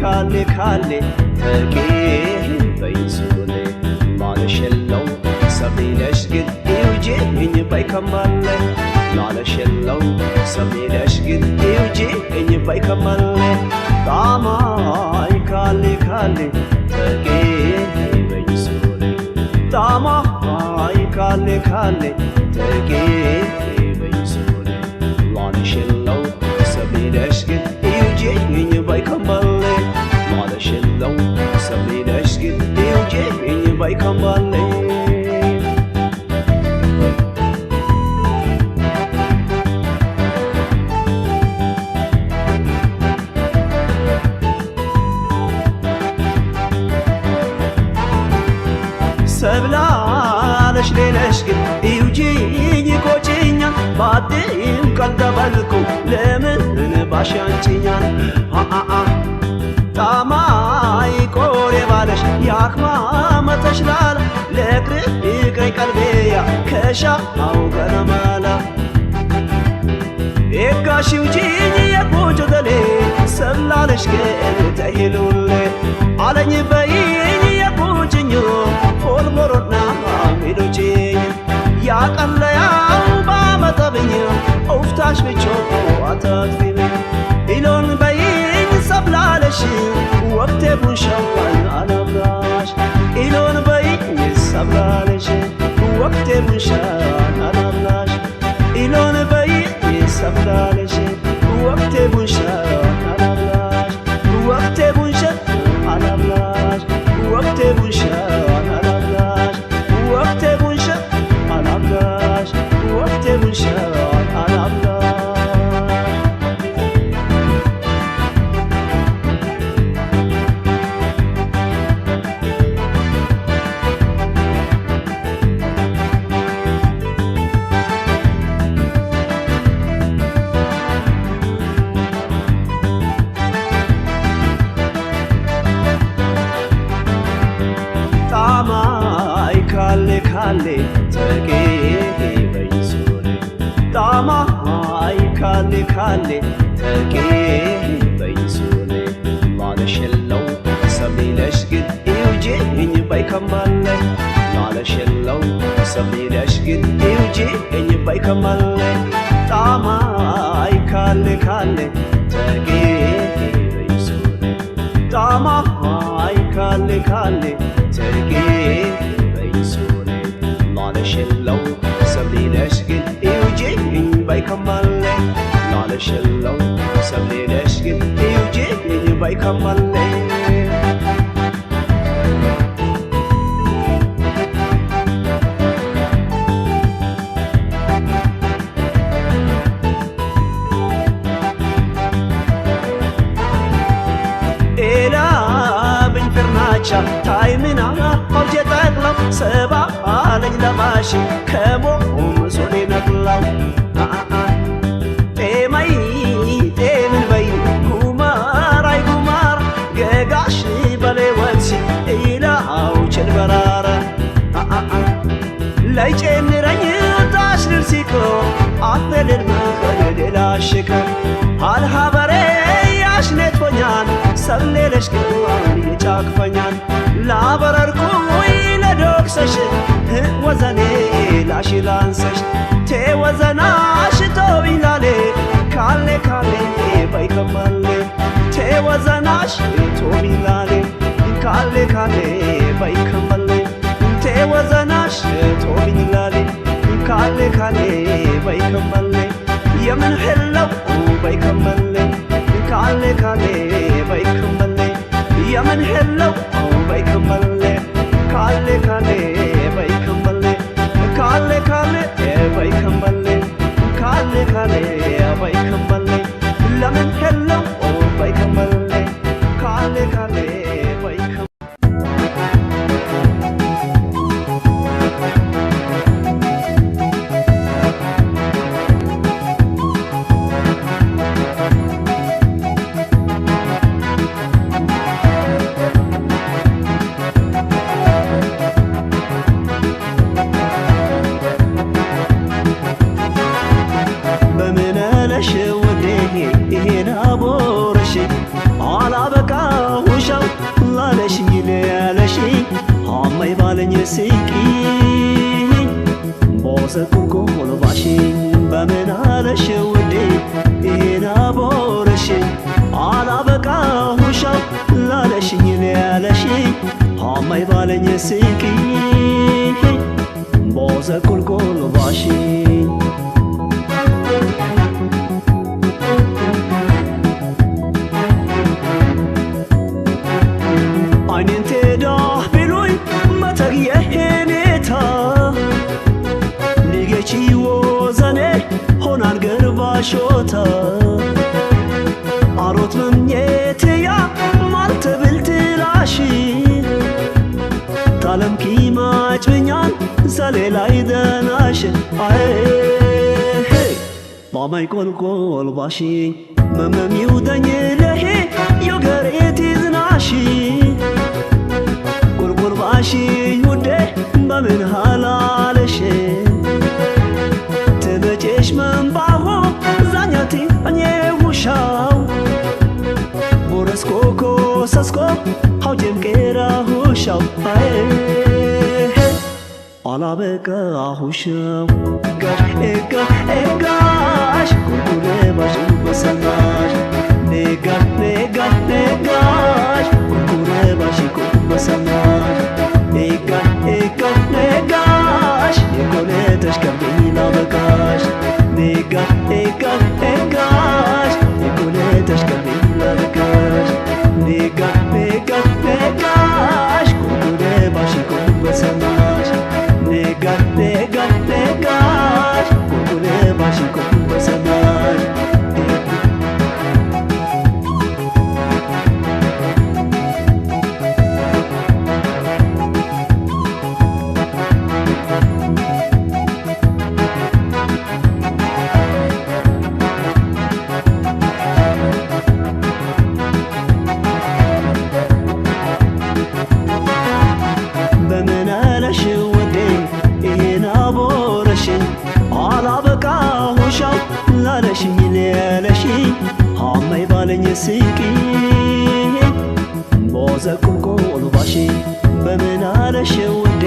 ካሌ ካሌ ተቄ በይሱሌ ማለሸለው ሰሚነሽ ግን ይውጄኝ ባይከማለ ማለሸለው ሰሚነሽ ግን ይውጄኝ ባይከማለ ጣማይ ካሌ ካሌ ተቄ በይሱሌ ጣማይ ካሌ ካሌ ተቄ በይሱሌ ማለሸለው ሰሚነሽ ግን ይውጄኝ ባይከማለ ማለሸለው ሰሚነሽ ግን ይውጄኝ ባይከማለ ሰብላለሽ ሌለሽ ግን ይውጂኝ ቆጭኛል ባዴም ካልተባልኩ ለምን ባሻንችኛል ጣማይ ቆሬ ባለሽ ያክማመተሽ ላላ ለቅር ይቅረኝ ቀልቤያ ከሻው ገረማላ ኤጋሽ ይውጂኝ የቆጮ ደሌ ሰብላለሽ ግን ተሂሉሌ አለኝ በይኝ የቆጭኝ ፎልሞሮና ሜዶቼኝ ያቀለያው ባመጠብኝ ኡፍታሽ ብቾ አታጥፊኝ ኢሎን በይኝ ሰብላለሽ ወቅቴ ቡንሻዋን አላብራሽ ኢሎን በይኝ ሰብላለሽ ወቅቴ ቡንሻዋን አላብራሽ ኢሎን በይኝ ሰብላለሽ ወቅቴ ቡንሻዋን አላብራሽ ወቅቴ ቡንሻ አላብራሽ ወቅቴ ቡንሻዋን አላብራሽ ወቅቴ ቡንሻ አላብራሽ ወቅቴ ቡንሻዋን አላብራሽ ጣማይ ካሌ ካሌ ተቄ በይሱሌ ጣማይ ካሌ ካሌ ተቄ በይሱሌ ማለሸለው ሰሚነሽ ግን ይውጄኝ ባይከማለ ማለሸለው ሰሚነሽ ግን ይውጄኝ ባይከማለ ጣማይ ካሌ ካሌ ተቄ በይሱሌ ጣማይ ካሌ ካሌ ተቄ በይሱሌ ማለሸለው ሰሚነሽ ግን ይውጄኝ ባይከማለ ማለሸለው ሰሚነሽ ግን ይውጄኝ ባይከማለ ታይምና አውጀ ጠቅለው ሰባ አለኝ ለማሽ ከሞ ሶሌ ነቅላው ጤመይ ጤምን በይ ጉማር አይ ጉማር ገጋሽ በሌ ወንሲ ኢላው ቸልበራረ ላይ ጨምረኝ ታሽ ልርሲኮ አፈልን መከደላ ሽከ አልሃበሬ ያሽኔቶኛል ሰብሌለሽ ግን ይጫቅፈኛል ላበረርኩይ ለዶክሰሽ ወዘኔ ላሽላንሰሽ ቴወዘናሽ ቶቢላሌ ካሌ ካሌ ባይከማሌ ቴወዘናሽ ቶቢላሌ ካሌ ካሌ ባይከማሌ ቴወዘናሽ ቶቢላሌ ካሌ ካሌ ባይከማሌ የምን ሕለው ባይከማሌ ካሌ ካሌ ባይከማሌ የምን ሕለው ባይከማሌ ካሌ ካሌ ባይከማሌ ካሌ ካሌ ባይከማሌ ካሌ ካሌ ባይከማሌ ለምን ሕለው ባይከማሌ ካሌ ካሌ ባይከማሌ ሁሻው ላለሽኝ ለያለሽኝ አማይ ባለኝ ስንቂ ቦሰኩንኮ ሆኖባሽኝ በምን አለሽ ውዴ ይሄን አቦረሽኝ አላበቃ ሁሻው ላለሽኝ ለያለሽኝ አማይ ባለኝ ስንቂ ቦሰኩንኮ ሆኖባሽኝ አይኔን ቴዳ ቢሉኝ መተግየሄኔታ ሊጌቺ ወዘኔ ሆናን ገርባሾታ አሮት መምኘትያ ማልተብልትላሺ ታለምኪ ማጭብኛን ሰሌላይ ደናሽ አይ ማማይ ቆልቆል ባሺ መመሚው ደኝ ለሄ ዮገሬት ይዝናሺ ቆልቆል ባሺ ውዴ በምን ሃላለሽ ትመጪሽ መንባሆ ዛኛቲ እኔ ውሻው ቦረስኮኮ ሰስኮ ሐውጀም ቄራ ሁሻው አይ አላበቃ ሁሻው ጋሽ ቁልቁሌ ባሽ በሰናሽ ነጋሽ ቁልቁሌ ባሽ በሰናሽ ነጋሽ የኮሌ ተሽከርቢ ላበቃሽ ነጋሽ የኮሌ ተሽከርቢ ላበቃሽ ነጋሽ ቁልቁሌ ባሽ በሰናሽ ነጋሽ ቁልቁሌ ባሽ በሰናሽ ላለሽኝ ለያለሽኝ አማይ ባለኝ ስንቂ ቦዘቁልቁል ባሺ በምን አለሽ ውዴ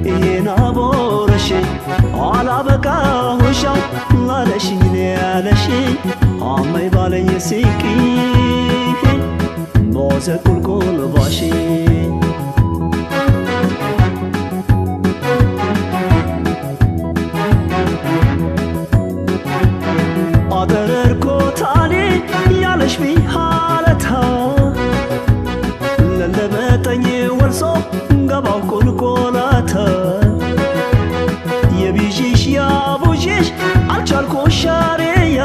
ይሄን አቦረሽኝ አላበቃ ሁሻው ላለሽኝ ለያለሽኝ አማይ ባለኝ ስንቂ ቦዘቁልቁል ባሺ አደረርኮታኔ ያለሽ ቢሃለታ ለለበጠኝ ወርሶ ገባው ቁልቁለታ የቢዥሽ ያቡዥሽ አልቻልኩ ሻሬያ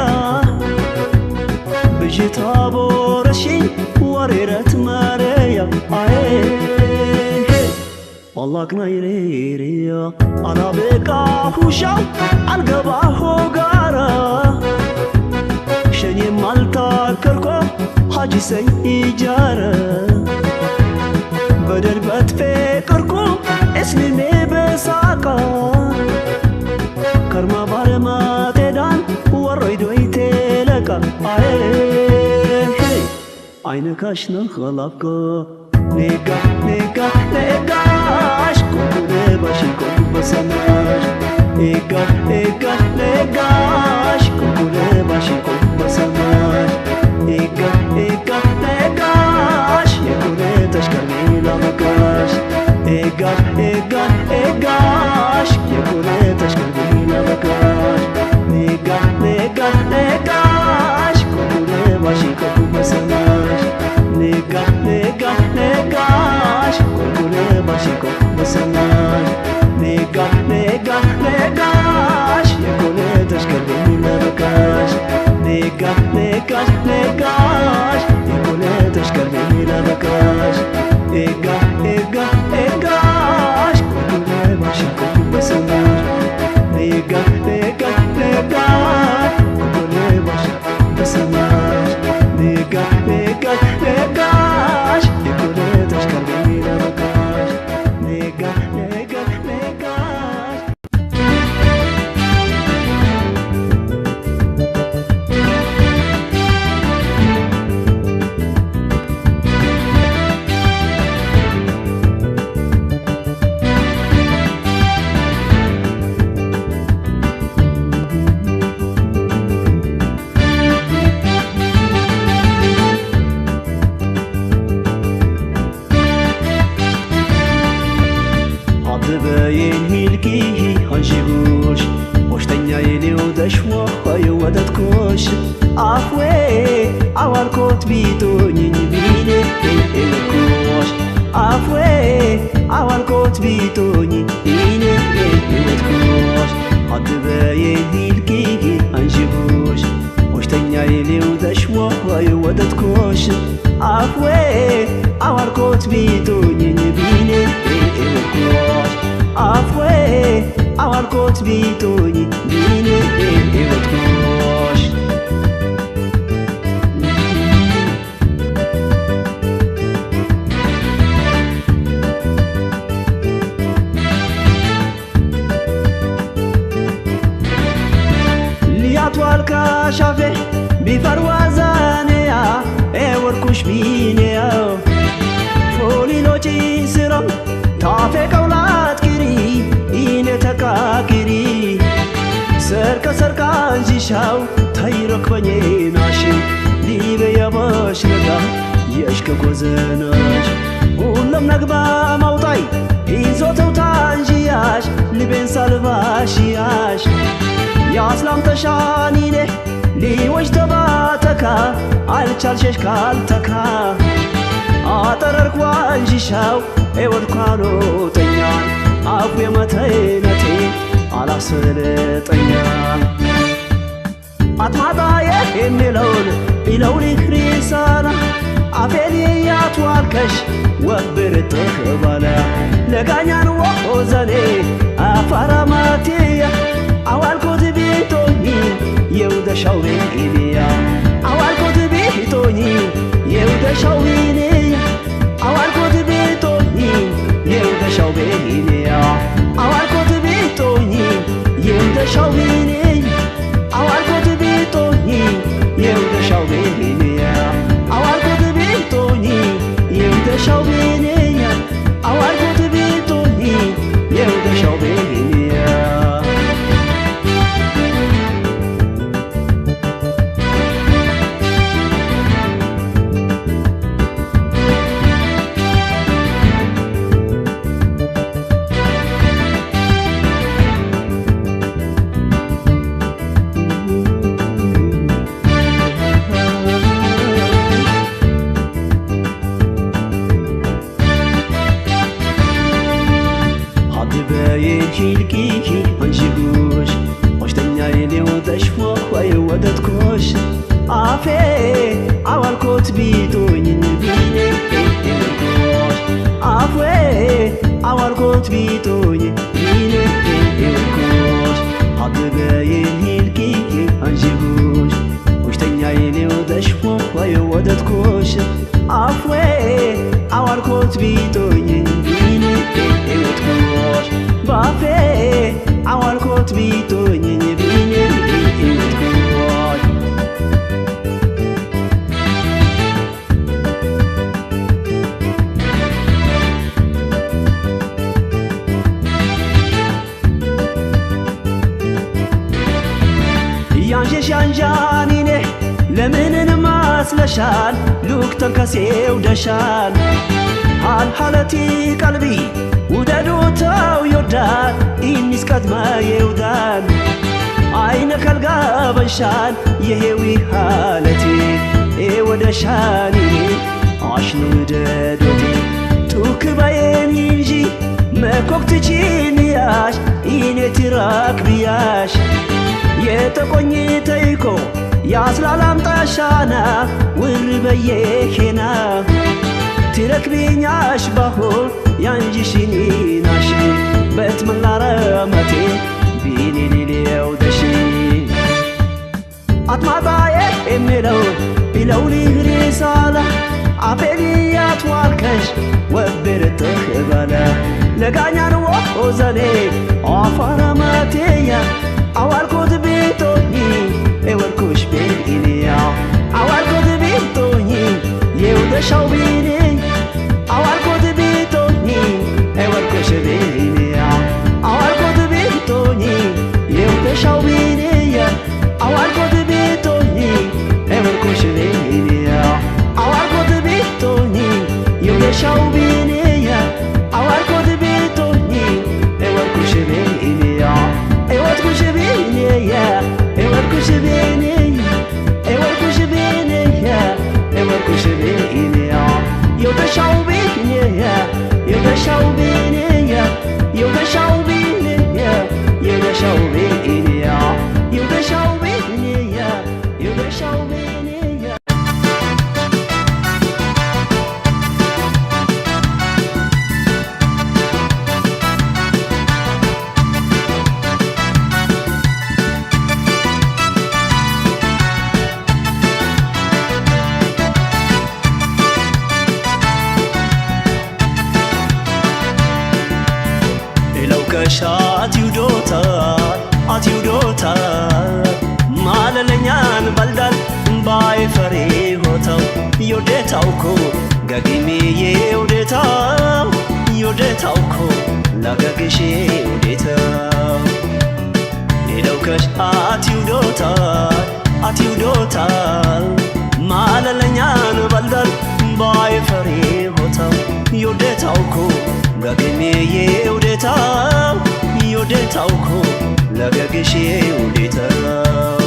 ብዥታ ቦረሽኝ ወሬረት መሬያ አይ ዋላክና ይሬሬያ አላበቃ ሁሻው አልገባሆ ጋራ ሸኔም አልታከርኮ ሐጂ ሰይ ኢጃረ በደርበት ፍቅርኩ እስልሜ በሳቃ ከርማ ባለማጤዳን ወሮይዶይ ቴለቃ አይ አይነካሽ ነኸላፍከ ነጋሽ ቁልቁሌ ባሽ በሰናሽ ነጋሽ ቁልቁሌ ባሽ በሰናሽ ነጋሽ የኮሌ ተሽከርቢ ላበቃሽ ነጋሽ የኮሌ ተሽከርቢ ላበቃሽ ነጋሽ ቁልቁሌ ባሽ በሰናሽ ነጋሽ ቁልቁሌ ባሽ በሰናሽ ነጋሽ የኮሌ ተሽከርቢ ላበቃሽ ነጋሽ የኮሌ ተሽከርቢ ላበቃሽ ነጋሽ ቁልቁሌ ባሽ በሰናሽ ነጋሽ ቁልቁሌ ባሽ በሰናሽ ነጋሽ የኮሌ ተሽከርቢ ላበቃሽ هيلكي هنشيغوش وشتنيا يليو دشوا ويودت كوش عفوي عوال كوت بيتوني بيني كوش عفوي عوال كوت بيتوني بيني كوش حد باين هيلكي هنشيغوش وشتنيا يليو دشوا ويودت كوش عفوي عوال كوت بيتوني بيني كوش عفوي عوال كوت بيتوني بيني كوش لياتوال كاشافي بفروازانيا وركوش بينيا فولي لوتي سرم تافي كولات كري إني تكاكري سركا سركا جيشاو تايرك بني ناشي ليبي يا باشرقا يشكا كوزناش ولم نقبا موطاي إيزوتو تانجياش لبين سالفاشياش يا سلام تشانيني لي وجتباتكا አልቻልሽሽ ካልተካ አጠረርኩ አንጂሻው ኤወድኳኖ ተኛን አፉ የመተይነቴ አላሰለጠኛ አጥማጣዬ የሚለውን ቢለውሊ ክሪሳና አፌን ያትዋልከሽ ወብርጥህ ባላ ለጋኛን ወሆዘኔ አፋራማቴያ አዋልኮት ቤቶኝ የውደሻው ቤንኢንያ አዋልኮት ቤቶኝ የውደሻው ቤንያ አዋልኮት ቤቶኝ የውደሻው ቤንያ አዋልኮት ቤቶኝ የውደሻው ቤንያ አዋልኮት ቤቶኝ የውደሻው ቤንያ አዋልኮት ቤቶኝ የውደሻው ቤንያ አዋልኮት ቤቶኝ የውደሻው ቤንያ ሂልኪ አንጂጉሽ ወሽተኛ የኔው ተሽፎ ወደትኩሽ አፌ አዋልኮት ቢቶኝ ቢኔ ኤልኩሽ አፌ አዋልኮት ቢቶኝ ቢኔ ኤልኩሽ አበበ ሂልኪ አንጂጉሽ ወሽተኛ የኔው ተሽፎ ወደትኩሽ አፌ አዋልኮት ቢቶኝ ቢኔ ኤልኩሽ ባፌ አዋልኮት ቢቶኝ ቢኔ ኤልኩሽ ያንጀሽ ያንጃኒኔ ለምንን ማስለሻል ሉክተን ከሴው ደሻል ሃልሃለቲ ቀልቢ ውደዱታው ይወዳል ኢኒስ ቀድማ ይውዳል አይነ ከልጋበሻል የሄዊ ሃለቲ ወደሻኒ አሽኑ ደዶቲ ቱክባዬን እንጂ መኮክትቺንያሽ ኢኔቲራክ ቢያሽ የተቆኝ ተይኮ ያስላላም ጣሻና ውርበዬ ሄና ትረክቢኛሽ ባሆን ያንጂሽኒ ናሽ በትመላረመቴ ቢኒኒሌው ደሺ አጥማጣዬ የሚለው ቢለውሊ ሪሳላ አፌልያት ዋልከሽ ወብርጥህ ባላ ለጋኛን ወሆዘኔ አፋራማቴያ አዋልኮት ቤቶኝ ኤወርኩሽ ቤንኢንያ አዋልኮት ቤቶኝ የውደሻው ቤኔ አዋልኮት ቤቶኝ ኤወርኩሽ ቤንኢንያ አዋልኮት ቤቶኝ የውደሻው ቤኔያ አዋልኮት ቤቶኝ ኤወርኩሽ ቤንኢንያ አዋልኮት ቤቶኝ የውደሻው ቤኔያ አዋልኮት ቤቶኝ ኤወርኩሽ ቤንኢንያ بينيا اوركوش بينيا اوركوش بينيا اوركوش بينيا يودشاو بينيا يودشاو بينيا يودشاو بينيا يودشاو بينيا يودشاو بينيا يودشاو بينيا አትዩዶታ ማለለኛን ባልዳል ባይፈሪ ሆታው ዮዴታውኮ ጋጊሜ ዮዴታውኮ ላጋግሼ ዮዴታው ሄደውከሽ አትዩዶታ ማለለኛን ባልዳል ባይፈሪ ሆታው ዮዴታውኮ ጋጊሜ ዮዴታውኮ ላጋግሼ ዮዴታው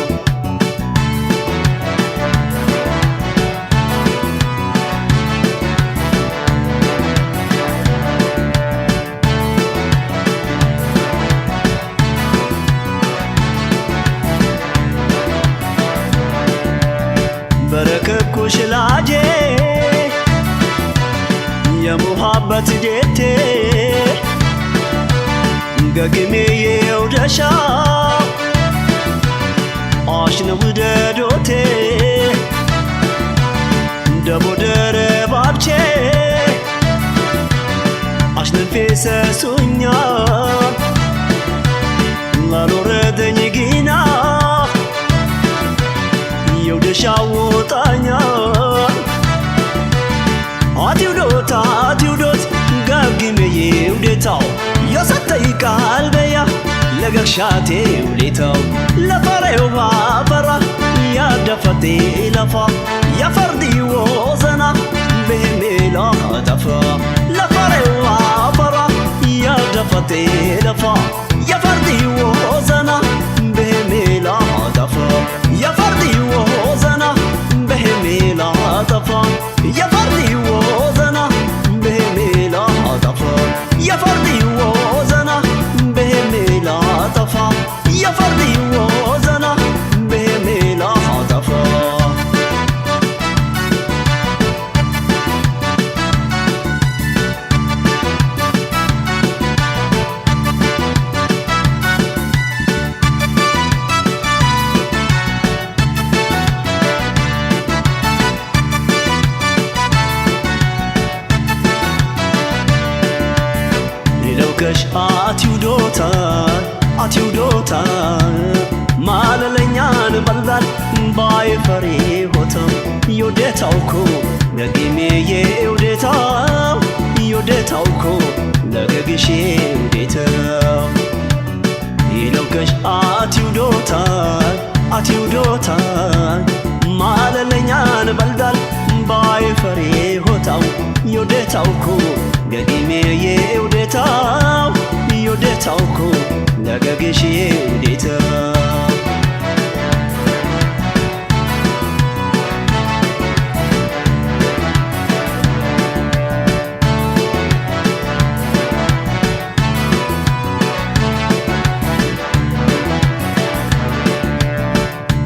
በረከኩሽ ላጄ የሙሃበት ጄቴ ጋጊሜ የውደሻ አሽነ ውደዶቴ ደቦደረ ባብቼ አሽነን ፌሰሱኛ ላሎረደኝ ጊና የውደሻ ወጣኛ አትዩዶት ጋጊሜ የውዴታው የሰጠይ ቃል በያ ለገርሻቴ ውዴታው ለፈሬው ባፈራ ያደፈቴ ለፋ የፈርዲ ወዘና በሜላ አጠፋ ለፈሬው ባፈራ ያደፈቴ ለፋ የፈርዲ ወዘና በሜላ አጠፋ የፈርዲ ወዘና በሜላ አጠፋ የፈርዲ ወዘና በሜላ አጠፋ የፈርዲ ወዘና በሜላ አጠፋ የፈርዲ ወዘና በሜላ አጠፋ ሄደውከሽ አትዩዶታ ማለለኛን ባልዳል ባይፈሪ ሆታው ዮዴታውኮ ጋጊሜ ዮዴታውኮ ላጋግሼ ዮዴታው ሄደውከሽ አትዩዶታ ማለለኛን ባልዳል ባይፈሪ ሆታው ዮዴታውኮ ጋጊሜ ዮዴታውኮ ላጋግሼ ዮዴታው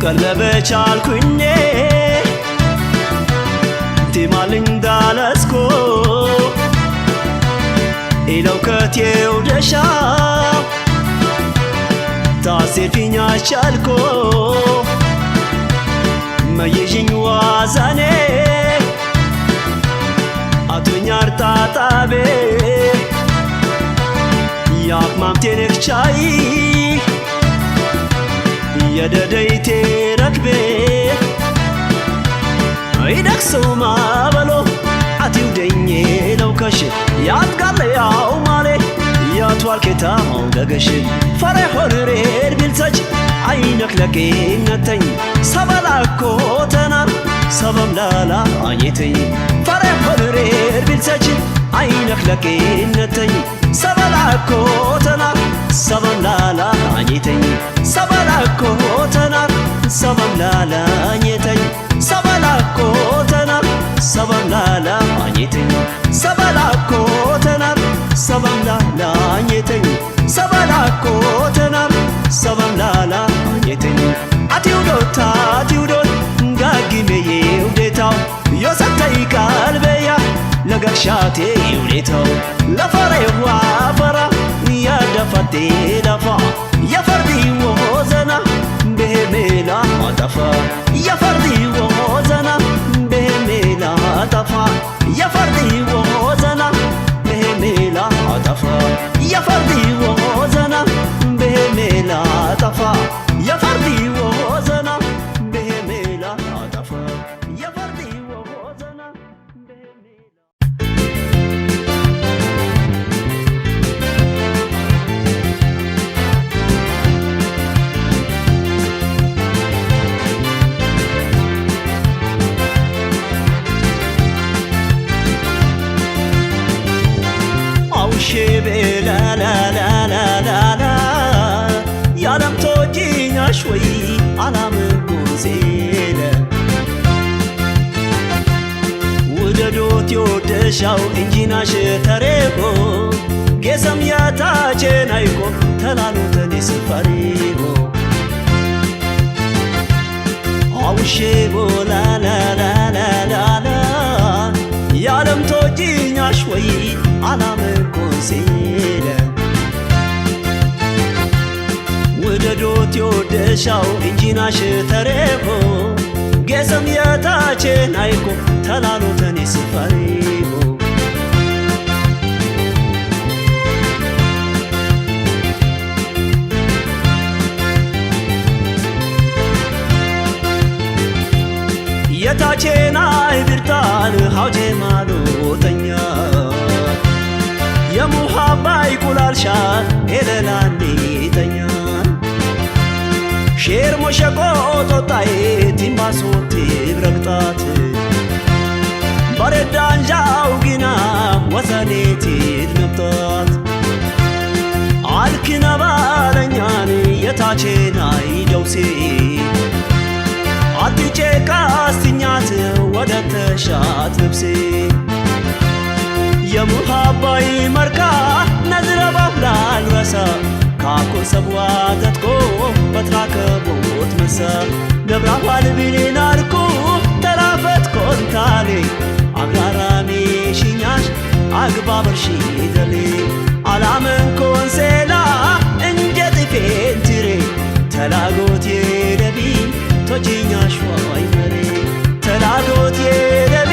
ቀለበች አልኩኝ ቲማልኝ ዳለስኮ ኢለውከት የውደሻ ታሴፊኛ ቻልኮ መይዥኝ ዋዛኔ አቶኛር ታጣቤ ያቅማምቴነክ ቻይ የደደይቴ ረክቤ ይደክሶ ማበሎ አትዩደኝ ለውከሽ ያትጋለያው ማሌ ያትዋልኬታው ገገሽ ፈሬ ሆሬር ቢልሰች አይነክ ለቄነተኝ ሰበላኮ ተናር ሰበም ላላ አኘተኝ ፈሬ ሆሬር ቢልሰች አይነክ ለቄነተኝ ሰበላኮ ተናር ሰበም ላላ አኘተኝ ሰበ ሰበላኮ ተናር ሰበም ላላኘተኝ ሰበላኮ ተናር ሰበም ላላኘተኝ ሰበላኮ ተናር ሰበም ላላኘተኝ ሰበላኮ ተናር ሰበም ላላኘተኝ አትውዶታ አትውዶት ጋጊሜዬ ውዴታው የሰጠይ ቃልበያ ለጋሻቴ ውዴታው ለፈሬዋ ፈራ ያደፈቴ ደፋ የፈርዲ ወዘና በሜላ አጠፋ የፈርዲ ወዘና በሜላ አጠፋ የፈርዲ ወዘና በሜላ አጠፋ የፈርዲ ወዘና በሜላ አጠፋ የፈርዲ ወዘና በሜላ አጠፋ የፈርዲ ወዘና በሜላ شبه لا لا لا لا لا لا يا لم توجينا شوي على منكم زينة وددوت يودشاو انجينا شتريكو قسم يا تاجينايكو تلالو تني سفريكو او شبه لا لا لا لا لا لا يا لم توجينا شوي على منكم زينة وددوت يودشاو انجينا شتريكو قسم يا تاجينايكو تلالو تني سفريكو يتاجيناي برتال حوجي مالوتنيا የሙሃባ ይቁላልሻል ኤለላኒተኛን ሼር ሞሸቆ ጦጣዬ ቲምባሶት ብረቅጣት ባረዳንጃው ግና ወሰኔት ነብጣት አልክና ባለኛን የታቼናይ ደውሴ አትጬ ቃስትኛት ወደ ተሻት ልብሴ የሙሃባይ መርካ ነዝረ ባብላል ረሳ ካኩን ሰብዋተትኮ በትራከቦት መሳ ነብራዋል ቢሊናልኩ ተራፈት ኮንታሌ አግራራሜ ሽኛሽ አግባበርሺ ደሌ አላመን ኮንሴላ እንጀት ፌንትሬ ተላጎት የደቢ ቶጂኛሽ ዋይ መሬ ተላጎት የደቢ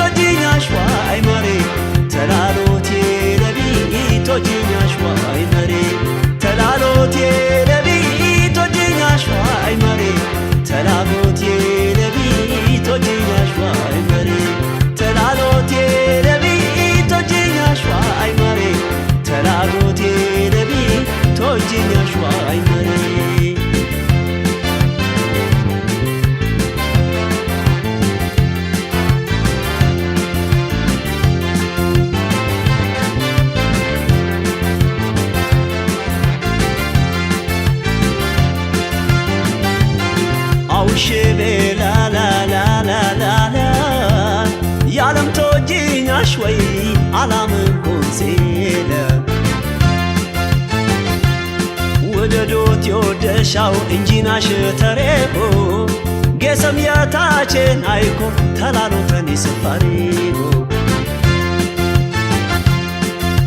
ቶጂኛሽ ዋይ መሬ ተላሎቴ ነቢ ቶጂኛሽ ዋይ መሬ ተላሎቴ ነቢ ቶጂኛሽ ዋይ መሬ ተላሎቴ ነቢ ቶጂኛሽ ዋይ መሬ ተላሎቴ ነቢ ቶጂኛሽ ዋይ መሬ ተላሎቴ ነቢ ቶጂኛሽ ዋይ መሬ شبه لا لا لا لا لا لا يا لم توجينا شوي على منكم زينة وددوت يودشاو انجينا شتريكو قسم يا تاجين ايكو تلالو تني سفريكو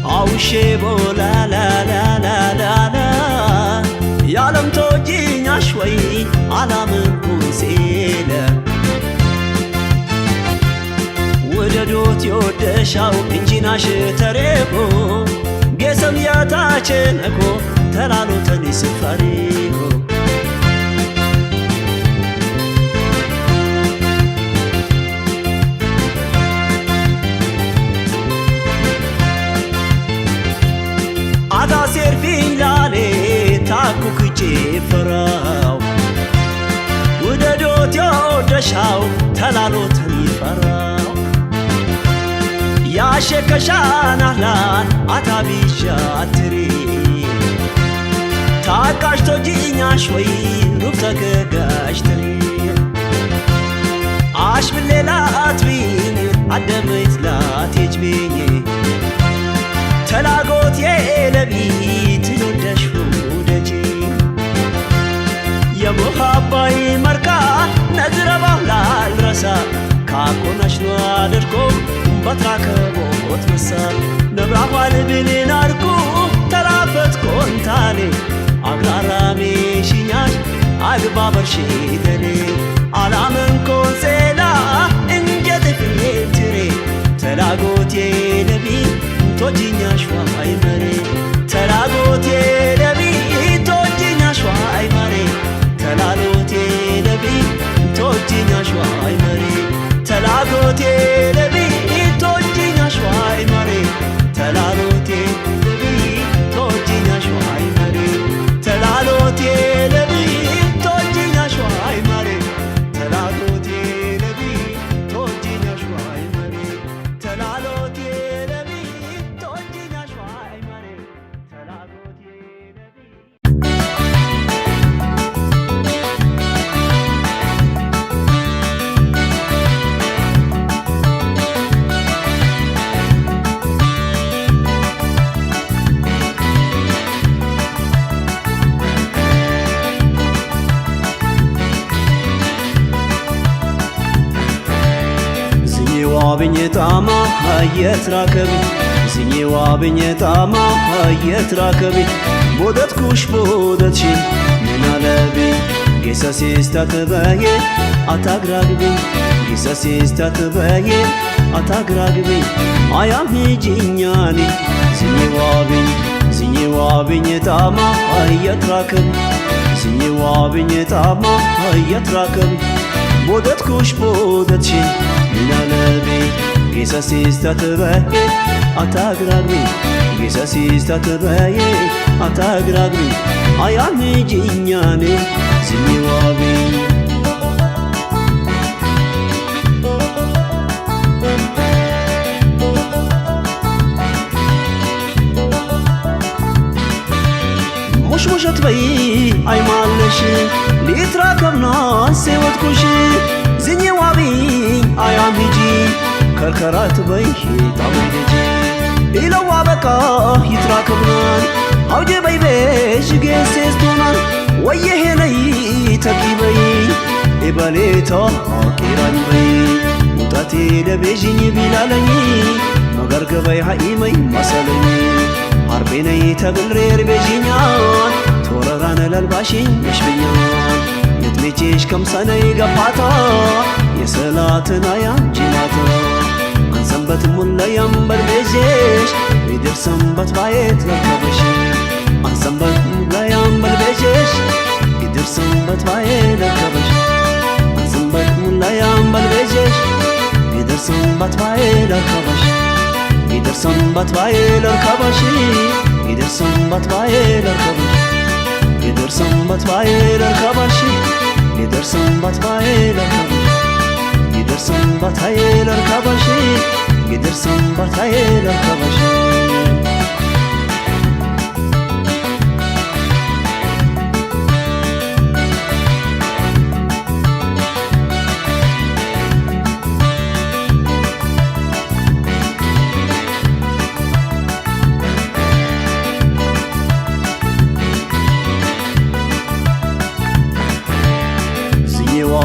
او شبه لا لا لا لا لا لا يا لم توجينا شوي على منكم زينة وددوت يودشاو انجينا شتريكو قسم يا تاجينكو تلالو تني سفريكو አዳሴር ፊላኔ ታኩ ክጄ ፈራው ውደዶት የወደሻው ተላሎትን ይፈራው ያሸከሻናህላን አታቢሻ አትሪ ታቃሽ ቶጂኛሽ ወይ ሩፍ ተገጋሽ ትሪ አሽ ብሌላት ቢኝ አደመት ላቴጅ ቢኝ ተላጎት የለቢት ልደሽ ውደጂ የሙሃባይ መርካ ነዝረባህ ላልረሳ ካኮናሽ ነው አድርጎ በትራከቦት መሳ ነብራኋል ብልን አርኩ ተራፈት ኮንታሌ አግራራሜ ሽኛሽ አግባበርሽ ደሌ አላምን ኮንሴላ እንጀት ፍሬትሬ ተላጎት የለቢ ቶጂኛሽ ዋይ መሬ ተላጎት የለቢ ቶጂኛሽ ዋይ መሬ ተላሎት የለቢ ቶጂኛሽ ዋይ መሬ ተላጎት የለቢ ቶጂኛሽ ዋይ መሬ ተላሎት የለቢ ቶጂኛሽ ዋይ መሬ ተላሎት የለቢ ቶጂኛሽ ዋይ መሬ ተላሎት የለቢ ቶጂኛሽ ዋይ መሬ ተላሎት የለቢ ቶጂኛሽ ዋይ መሬ ተላሎት የለቢ ብኝጣማ የትራከቢ ዝኝዋ ብኝጣማ የትራከቢ ቦደት ኩሽ ቦደትሽ ምናለቢ ጌሰሲስታ ትበዬ አታግራግቢ ጌሰሲስታ ትበዬ አታግራግቢ አያም ሂጂኛኒ ዝኝዋ ብኝጣማ የትራከቢ ዝኝዋ ብኝጣማ የትራከቢ ቦደት ኩሽ ቦደትሽ ምናለቢ ጌሰሲስታ ትበዬ አታግራግቢ ጌሰሲስታ ትበዬ አታግራግቢ አያም ሂጂኛኒ ዝኝዋቢ ሙሽሙሸት በይ አይማለሽ ሊትራከብና ሴወትኩሽ ዝኝዋቢ አያም ሂጂ ከርከራት በይ ጣመደጂ ኢለዋ በቃ ይትራከብናን አውጀ በይ ቤሽ ጌሴስቶናን ወየሄነይ ተቂበይ ኢበሌታ ቂራን በይ ውጣቴ ለቤዥኝ ቢላለኝ መገርገበይ ሃኢመይ መሰለኝ አርቤነይ ተብልሬር ቤዥኛን ተወረራነ ለልባሽኝ የሽብኛን የትሜቼሽ ከምሰነይ ገባታ የሰላትን አያም ጅማታ አንሰንበት ሙለያም በልቤዤሽ ይድር ሰንበት ባየት ረከበሽ አንሰንበት ሙለያም በልቤዤሽ ይድር ሰንበት ባየት ረከበሽ አንሰንበት ሙለያም በልቤዤሽ ይድር ሰንበት ባየት ረከበሽ ይድር ሰንበት ባየት ረከበሽ ይድር ሰንበት ባየት ረከበሽ ይድር ሰንበት ባየት ረከበሽ ይድር ሰንበት ባየት ረከበሽ ይድር ሰንበት ባየት ረከበሽ ይድር ሰንበት ባየት ረከበሽ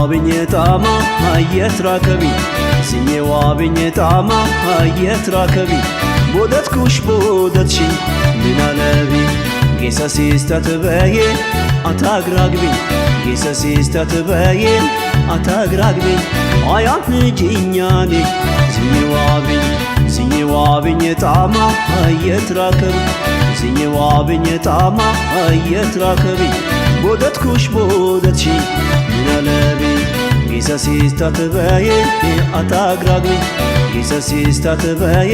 ብኝጣማ የትራከቢ ዝኝዋ ብኝጣማ የትራከቢ ቦደት ኩሽ ቦደትሽ ምናለቢ ጌሰሲስታ ትበዬ አታግራግቢ ጌሰሲስታ ትበዬ አታግራግቢ አያም ሂጂኛኒ ዝኝዋ ብኝጣማ የትራከቢ ዝኝዋ ብኝጣማ የትራከቢ ቦደት ኩሽ ቦደትሽ ምናለቢ ጌሰሲስታ ትበዬ አታግራግቢ ጌሰሲስታ ትበዬ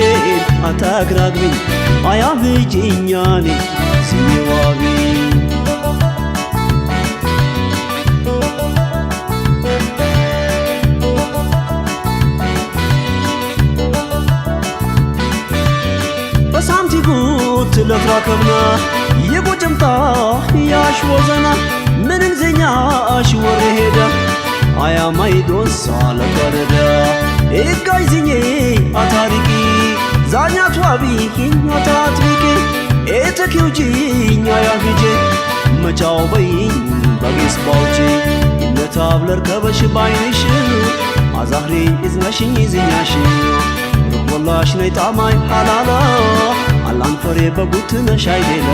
አታግራግቢ አያም ሂጂኛኒ ዝኝዋቢ በሳምቲ ጉት ለትራከብና ይጉጭምታ ያሽወዘና ምንን ዘኛሽ ወረሄደ አያማይዶስ አለቀረደ እጋይዝኜ አታሪቂ ዛኛት ዋቢኪ አታትሪቂ ኤተኪውጂኛ ያግጄ መጫው በይኝ በጌስ ባውቼ ይነታብለር ከበሽ ባይንሽ አዛህሪ እዝነሽኝ ይዝኛሽ ወላሽ ነይ ጣማይ ሐላላ አላንፈሬ በጉትነሽ አይደለ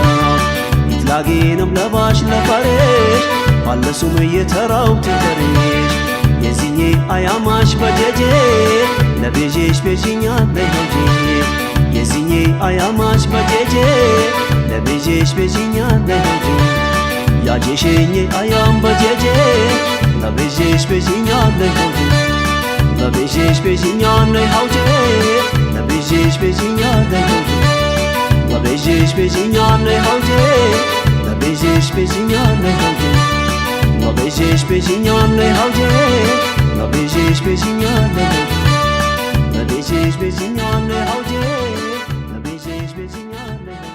ይትላጌንም ለባሽ ለፈሬሽ ባለሱም እየተራው ትንተሬሽ የዚኜ አያማሽ በጀጄ ለቤጄሽ ቤጂኛ ለሆጄ የዚኜ አያማሽ በጀጄ ለቤጄሽ ቤጂኛ ለሆጄ ያጄሽኜ አያም በጀጄ ለቤጄሽ ቤጂኛ ለሆጄ ለቤጄሽ ቤጂኛ ለሆጄ ለቤጄሽ ቤጂኛ ለሆጄ ለቤጄሽ ቤጂኛ ለሆጄ ለቤጄሽ ቤጂኛ ለሆጄ ለቤጄሽ ቤጂኛ ለሆጄ ለቤጄሽ ቤጂኛ ለሆጄ ለቤጄሽ ቤጂኛ ለሆጄ ለቤጄሽ ቤጂኛ ለሆጄ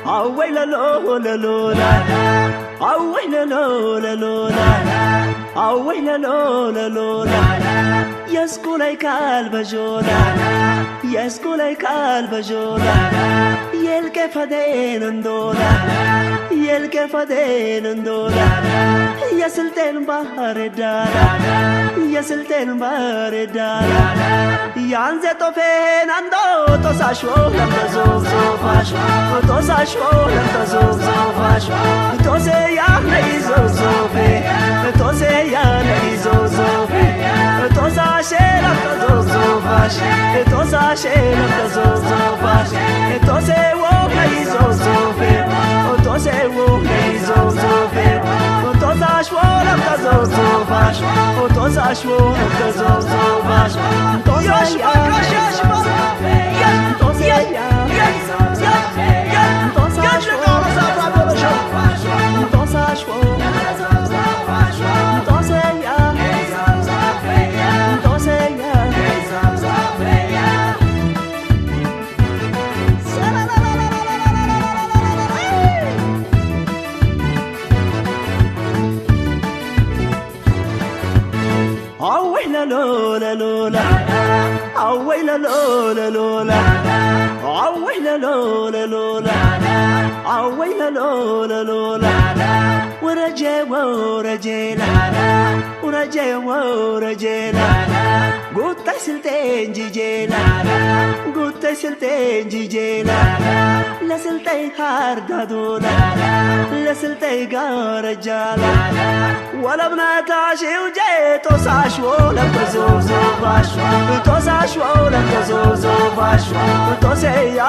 away la lo la lo la, away la lo la lo la. አወይ ለሎላ የስኩላይ ካልበጆላ የስኩላይ ካልበጆላ የልከፈደን እንዶላ የልከፈደን እንዶላ የስልጤን ባህር ዳር የስልጤን ባህር ዳር ያንዘ ጦፌን አንዶ ጦሳሽዎ ለምተዞብዞፋሽ ጦሳሽዎ ለምተዞብዞፋሽ ጦሴ ያነይዞብዞፌ ጦሴ ያነይዞብዞፌ ጦሳሼ ለምተዞብዞፋሽ ጦሳሼ ለምተዞብዞፋሽ ጦሴ ወነይዞብዞፌ ጦሴ ወነይዞብዞፌ ጦሳሽዎ ለምተዞብዞፋሽ ጦሳሽዎ ለምተዞብዞፋሽ አወይ ለሎላ አወይ ለሎላ አወይ ለሎላ አወይ ለሎላ ወረጄ ወረጄላ ወረጄ ወረጄላ ጉታይ ስልጤን ጂጄላ ጉታይ ስልጤን ጂጄላ ለስልጤይ ሃርዳዶላ ለስልጤይ ጋረጃላ ወለብናታሽ ውጄ ጦሳሽዎ ለምተዞብዞፋሽ ጦሳሽዎ ለምተዞብዞፋሽ ጦሴያ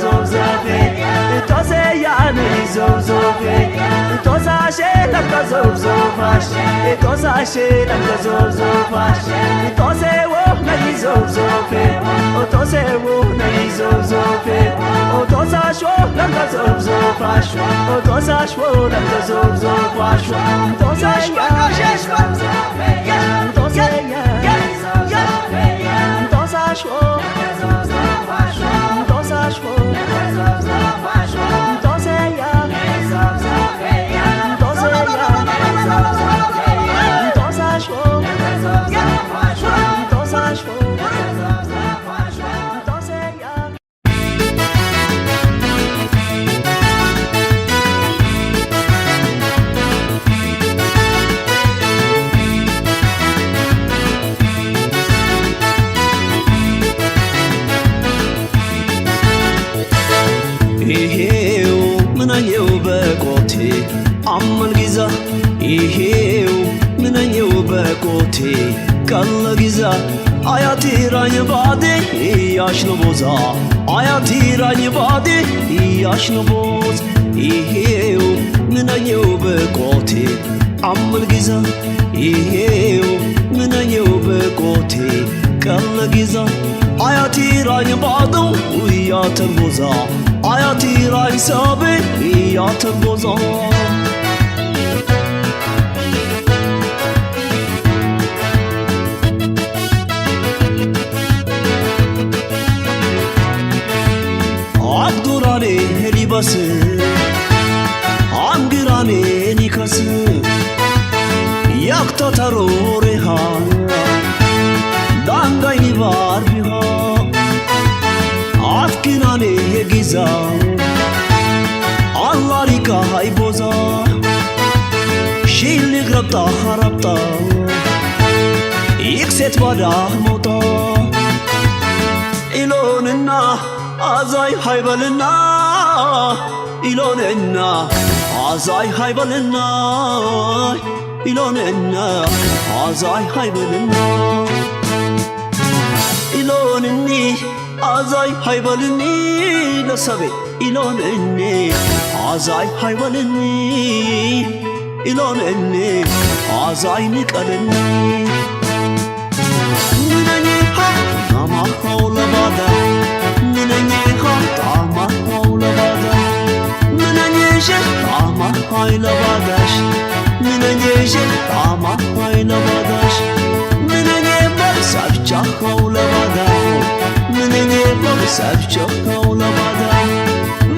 ዞብዞፌ ጦሴያ ነይዞብዞፌ ጦሳሼ ለምተዞብዞፋሽ ጦሳሼ ለምተዞብዞፋሽ ጦሴዎ ነይዞብዞፌ ጦሴዎ ነይዞብዞፌ ጦሳሽዎ ለምተዞብዞፋሽ ጦሳሽዎ ለምተዞብዞፋሽ ጦሳሽያ ይሄው ምናኘው በቆቴ አመል ጊዛ ይሄው ምናኘው በቆቴ ቀለ ጊዛ አያቲራኝ ባዴ ያሽነቦዛ አያቲራኝ ባዴ ያሽነቦዝ ይሄው ምናኘው በቆቴ አመል ጊዛ ይሄው ምናኘው በቆቴ ቀለ ጊዛ አያቲራኝ ባደው ያተንቦዛ አያቲራኝ ሳቤ ያተንቦዛ አብዱራኔ ሊበስ አንግራኔ ኒከስ ያክተተሮሬሃ ዳንጋይ ኒባር ቢሃ አትኪናኔ የጊዛ አላሪካ ሃይቦዛ ሺልግ ረብጣ ኸረብጣ ይክሴት ባዳ ሞጣ ኢሎንና አዛይ ሃይበልና ኢሎንና አዛይ ሃይበልና ኢሎንና አዛይ ሃይበልና ኢሎንኒ አዛይ ሃይበልኒ ለሰቤ ኢሎንኒ አዛይ ሃይበልኒ ኢሎንኒ አዛይ ንቀልኒ ምነኝ ጣማኸው ለባዳ ምነኝ ጣማኸው ለባዳ ምነኝ ጣማኸው ለባዳሽ ምነኝ ጣማኸው ለባዳሽ ምነኝ መርሳብቻኸው ለባዳ ምነኝ መርሳብቻኸው ለባዳ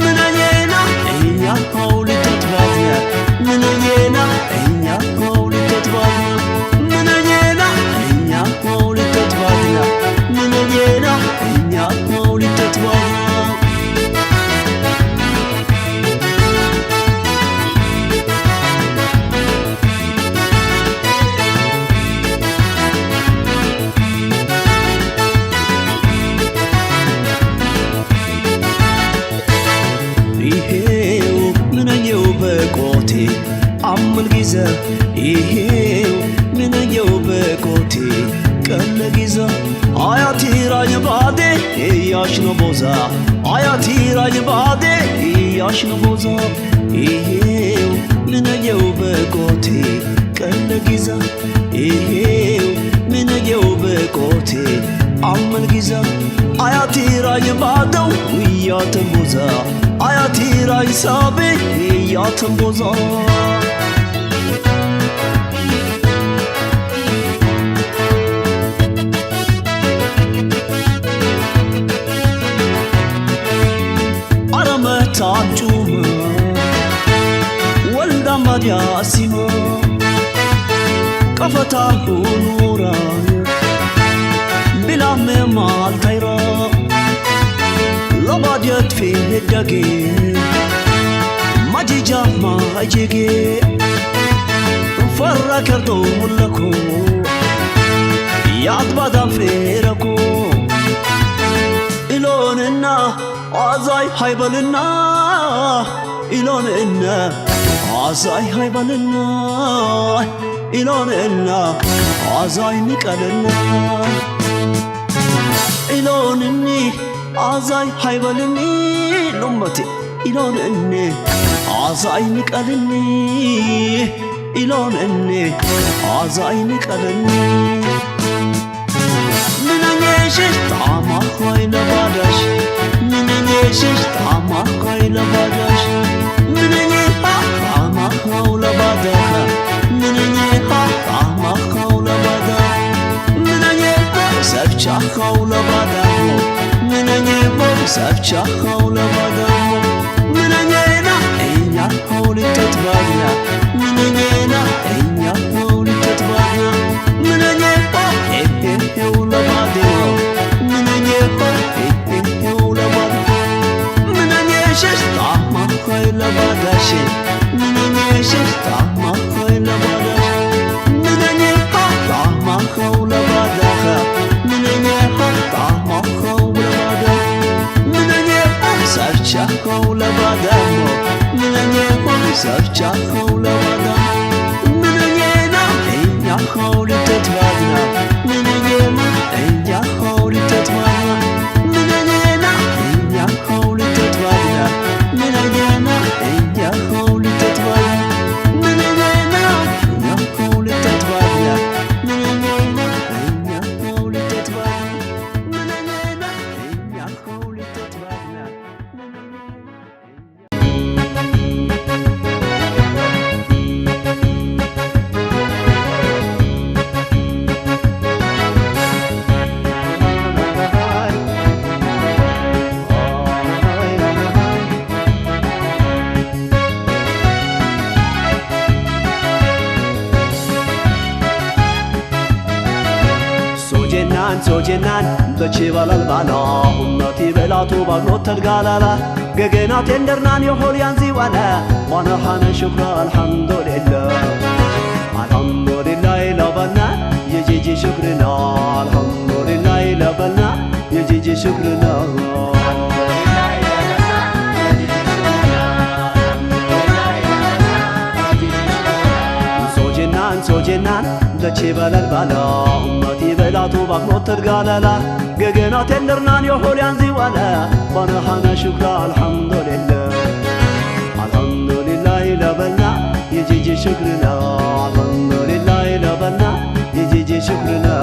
ምነኝና እኛኸው ልትትባድያ ምነኝና እኛኸው ልትትባድያ عمل جيزة إيهيو من يو بكوتي كل جيزة آياتي راي بعدي إياش نبوزا آياتي راي بعدي إياش نبوزا إيهيو من يو بكوتي كل جيزة إيهيو من يو بكوتي عمل جيزة آياتي راي بعدو ويا تنبوزا آياتي راي سابي ويا تنبوزا تعجوما ولدا مديا سيما كفتا نورا بلا مال تيرا لباديت في الدقي مجيجا ما هجيجي فركرتو لكو يعطبا فيركو إلوننا عزاي هايبلنا إلوننا عزاي هايبلنا إلوننا عزاي نكالنا إلونني عزاي هايبلني لمتي إلونني عزاي نكالني إلونني عزاي نكالني من نيشش طعمه خوي نبادش من نيشش طعمه خوي نبادش من نيها طعمه خوي نبادش من نيها طعمه خوي نبادش من نيها سفچا خوي نبادش من نيها سفچا خوي نبادش من نينا إيا خوي تتبادنا من نينا إيا خوي تتبادنا من نيها سفچا خولا بادا من نينا إيا خولا تتبادنا من نينا إيا خولا تتبادنا من نينا إيا خولا تتبادنا من نينا إيا خولا تتبادنا من نينا إيا خولا تتبادنا من نينا إيا خولا تتبادنا من نينا إيا خولا تتبادنا سوجنان بچيبال البالا أمتي بلاتو بغنوت القالالا قاقنا تندرنان يحول ينزي وانا وانا حانا شكرا الحمد لله الحمد لله لبنا يجيجي شكرنا الحمد لله لبنا يجيجي شكرنا سوجنان بچيبال البالا أمتي بلاتو بغنوت القالالا قاقنا تندرنان يحول ينزي وانا وانا حانا شكرا الحمد لله الحمد لله لبنا يجيجي شكرنا الحمد لله لبنا يجيجي شكرنا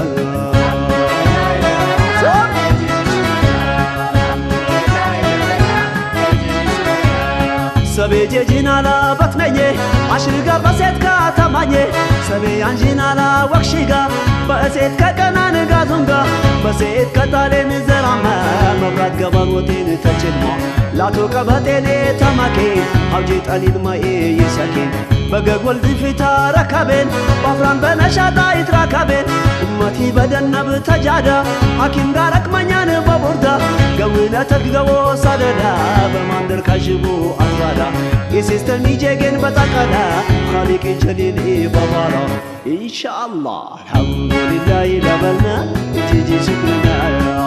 سبي جيجينا لا بطنية عشرقا بسيت كاتمانية سبي عنجينا لا وكشيقا بسيت كاكنا نقازنقا بسيت كتالين زرعما مبرات قبروتين تجلما لا توقبتين تماكين حوجيت ألين ما يساكين بقى ولد فيتا ركبين بفران بنشاطا يتراكبين أمتي بدنا بتجادا حكيم دارك منيان ببوردا قوينا تقدو صددا بماندر كاشبو أنوادا يسيستر نيجيجين بتاكدا خالق جليل ببارا إن شاء الله الحمد لله لبلنا تيجي شكرنا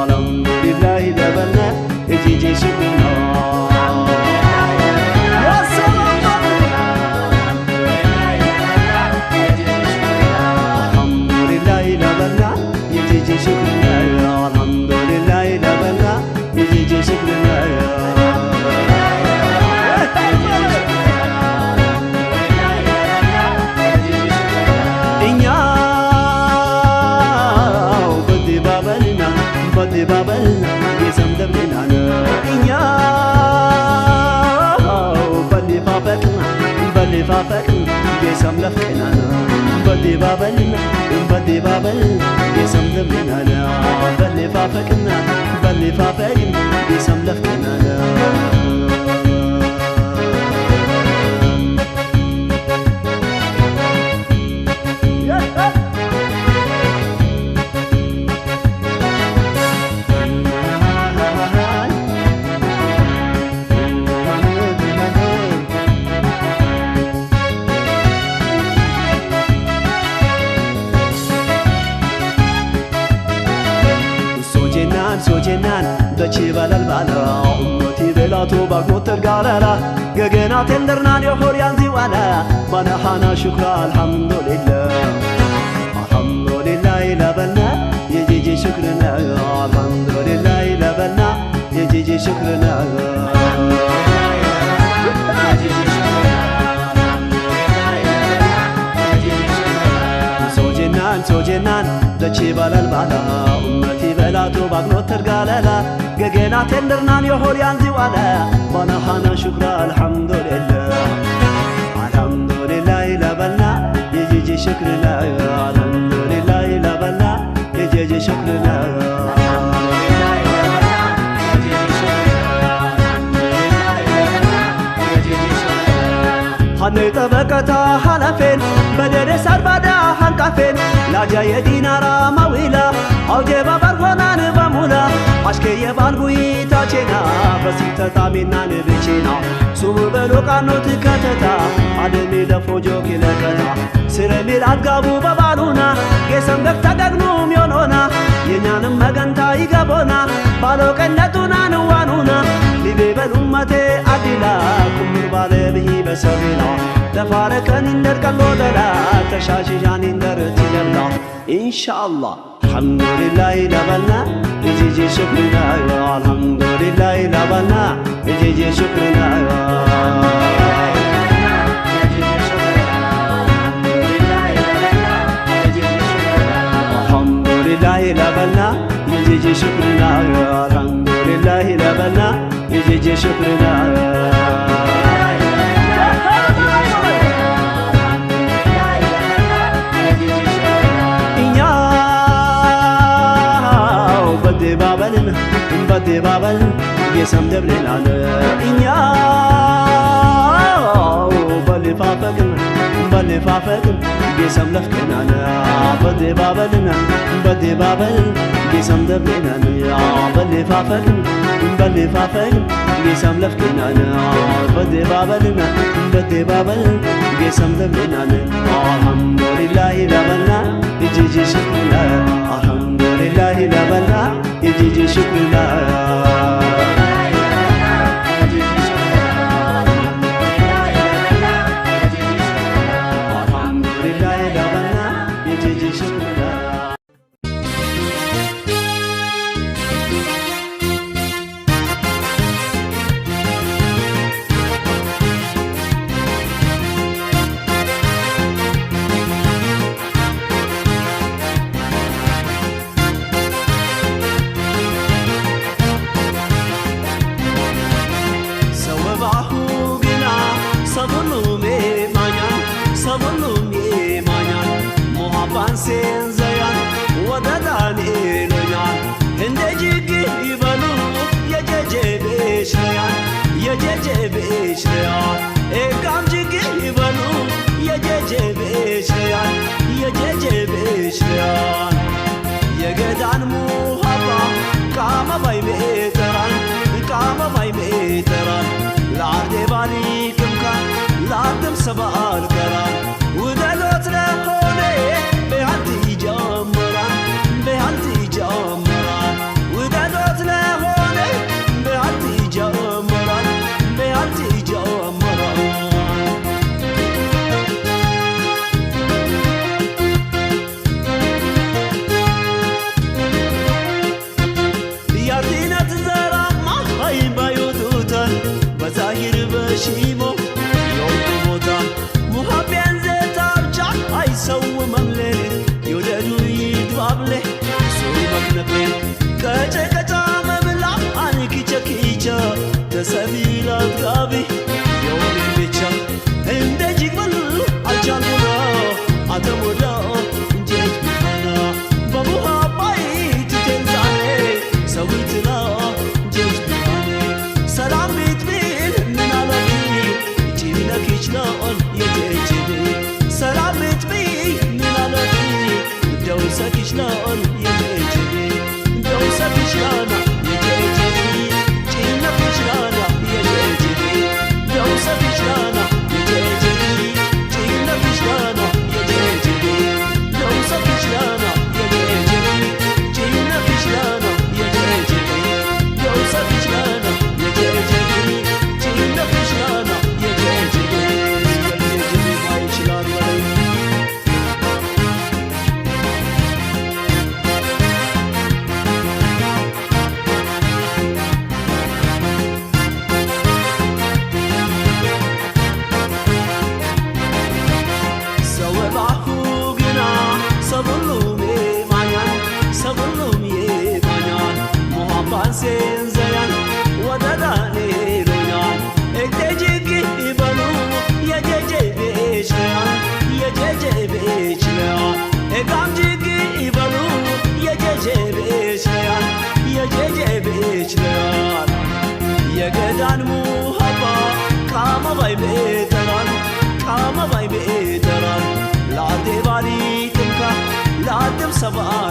الحمد لله لبلنا تيجي شكرنا يسملف كنانا بدي بابلنا بدي بابل يسملف كنانا بلي فافكنا بلي فافكنا يسملف كنانا سوجنان دچي بالال بالا امتي بلاتو باغمو ترغالا غغنا تندرنان يخور يانزي وانا وانا حنا شكر الحمد لله الحمد لله لبنا يجي شكرنا الحمد لله لبنا يجي شكرنا سوجنان دچي بالال بالا امتي بلاتو باغنو ترغالا غغنا تندرنان يخور يانزي وانا وانا حنا شكر الحمد لله الحمد لله لبنا يجي شكرنا الحمد لله لبنا يجي شكرنا هني طبقتا حلفين بدرس أربعة حنكفين لا جاي دينارا مويلا أو جيبا برغونان بمولا عشكي يبالغوي تاچينا بسيطة تامينا نبيچينا سوم بلو قانو تكتتا عدمي دفوجو كيلكتا سرميل أدقابو ببالونا قسم دكتا دقنوم يونونا ينانم مغنتا يقبونا بالو قنتونا نوانونا لبيبل أمتي عدلا كمر بالي به بسبيلا تفاركن اندر كالو دلا تشاشيشان اندر تجلا إن شاء الله الحمد لله لبنا يجي شكرنا الحمد لله لبنا يجي شكرنا الحمد لله لبنا يجي شكرنا الحمد لله لبنا يجي شكرنا بدي بابل يسم دبلنا إنيا بلي فافقن يسم لفكنا بدي بابل يسم دبلنا بلي فافقن يسم لفكنا بدي بابل يسم دبلنا الحمد لله لبنا يجي شكرنا الحمد لله لبنا يجي شكرنا الحمد لله لبنا يجي شكرنا sen zayan wadadani loyan hende jigi ibanu yejeje beşleyan ekam jigi ibanu yejeje beşleyan yegedan muhabba kama bay meteran laarde bali kimka laardim sabal karan udalot lehone بهالتي جمران ودادوت لهوني بهالتي جمران يارتينا تزرع ما هاي بايوتوتان بزاهر بشيمو يوم موتان محبين زيتا بجع هاي سو مملين يوددو يدبابله سو مكنبين كتا مبلا عني كيچا تسبيلات غابي يوم بيچا هنده جيك بل الجان ተሞዳ እንጀት ቢሆና በሙሃባይ ትተንዛኔ ሰዊትና እንጀት ቢሆኔ ሰላም ቤትቤል ምናለቢ ጭነክ ይችላል የጀጅቤ ሰላም ቤትቤል ምናለቢ ደውሰክ ይችላል የጀጅቤ ደውሰክ ይችላል የጀጅቤ ጭነክ ይችላል የጀጅቤ ደውሰክ ይችላል የጀጅቤ ጭነክ ይችላል የጀጅቤ ደውሰክ ይችላል የጀጅቤ ጭነክ ይችላል የጀጅቤ ደውሰክ ይችላል የጀጅቤ ጭነክ ይችላል የጀጅቤ የጀጅቤ ማይችላል ወላይ Senzayan wadadane royan ektejiki ibalu yejeje bechleyan yejeje bechleyan egamjiki ibalu yejeje bechleyan yejeje bechleyan yegedan muhabba kama bay beteran kama bay beteran lade bari tumka ladem sabah